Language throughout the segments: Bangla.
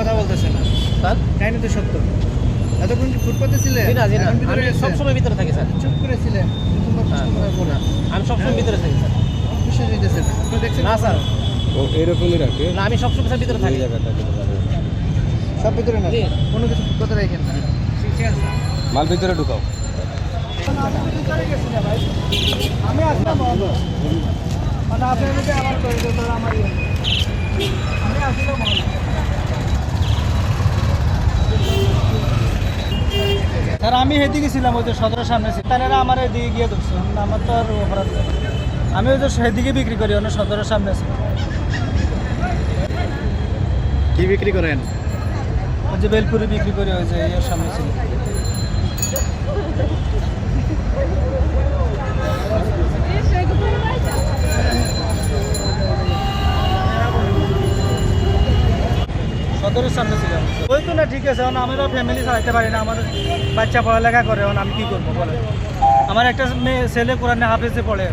কথা বলতেছে না স্যার কাহিনী তো সত্য। এতক্ষণ কি ফুটপাতে ছিলেন? জি না এখন ভিতরে আমি গেছেন? সবসময় ভিতরে থাকি স্যার। চুপ করে ছিলেন প্রথমবার প্রশ্ন করার পরে আমি সবসময় ভিতরে থাকি স্যার। বিশ্বাস হইতেছে না। আপনি দেখছেন না স্যার, ও এরকমই রাখে না আমি সবসময় স্যার ভিতরে এই থাকি। জায়গাটা সব ভিতরে না, জি। কোনো কিছু ফুটপাতে রাখেন না। ঠিক আছে মাল ভিতরে ঢুকাও। আমি আসলাম মানে আপনার মধ্যে আমার করে দিতে আমার আমি আসলাম স্যার। আমি হেদিকে ছিলাম, ওই যে সদরের সামনে ছিল, তারা আমার এদিকে গিয়ে ধরছে, আমার তো আর অপরাধ নেই। আমি ওই যে সেদিকে বিক্রি করি, অন্য সদরের সামনে ছিল। কি বিক্রি করেন? ওই যে বেলপুরি বিক্রি করি, ওই যে এর সামনে ছিল। সদরের সামনে ছিলাম। ওই তো না, ঠিক আছে, এখন আমরা ফ্যামিলি চালাতে পারি না, আমাদের বাচ্চা পড়ালেখা করে, এখন আমি কী করবো বলেন? আমার একটা মেয়ে ছেলে কোরআনে হাফেজে পড়ে,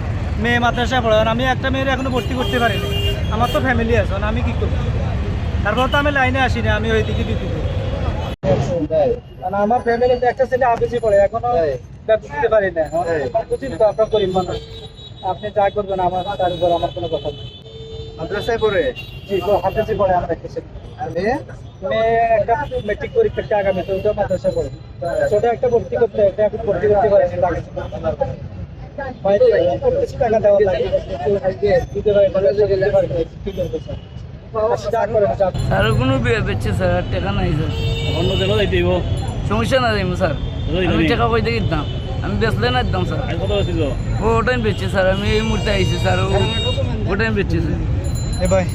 মেয়ে মাদ্রাসায় পড়ে, এখন আমি একটা মেয়ের এখনো ভর্তি করতে পারিনি। আমার তো ফ্যামিলি আছে, এখন আমি কী করবো? তারপর তো আমি লাইনে আসিনি, আমি ওই দিকে বিক্রি করি। আমার ফ্যামিলিতে একটা ছেলে হাফেজে পড়ে, এখনো ব্যবসা দিতে পারি না। বুঝিন তো, আপনার গরিব মানুষ, আপনি যা করবেন আমার তার উপর আমার কোনো কথা নেই। মাদ্রাসায় পড়ে? জি, হাফেজে পড়ে আমার একটা ছেলে। আর মেয়ে? মেয়ে একটা মেট্রিক পরীক্ষাটা আগামীতে, ওটা মাদ্রাসায় পড়ে। ছোটা একটা ভর্তি করতে, একটা এখন ভর্তি করতে পারে টাকা দেওয়া লাগে, দিতে পারে, দিতে পারে, কি করবে স্যার? আচ্ছা, যা করেন, যা। স্যার কোনো বেচছে স্যার, আর টাকা নাই স্যার। অন্য জেলা যাইতে হইব। সমস্যা না যাইব স্যার, আমি টাকা কইতে কিনতাম, আমি বেচলে না দিতাম স্যার। কত ছিল? ওটাই বেচছে স্যার, আমি এই মুহূর্তে আইছি স্যার, ওটাই বেচছে স্যার। এ ভাই,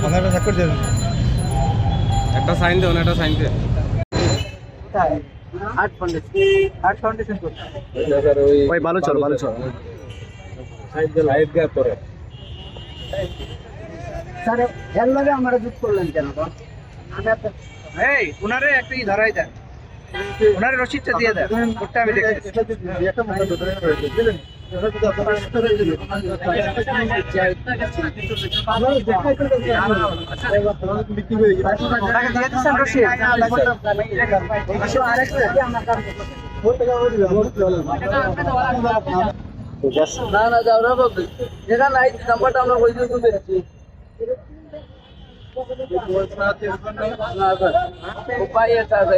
আপনারা চাকর দেবেন। একটা সাইন দেও না, একটা সাইন দে। আর্ট ফাউন্ডেশন করতে। ওই ভালো চল সাইড গিয়ে পরে স্যার এর লাগে আমরা যুক্ত করলেন কেন? এই ওনারে একটা ধরাই দেন, ওনারে রসিদটা দিয়ে দেন, ওটা আমি দেখতেছি। টাকা দিয়ে দিচ্ছেন রসিদ? না না যাও না বলতে, যেটা নাই নাম্বারটা আমরা কই দিয়ে বেচছি না স্যার, উপায় এটা আছে।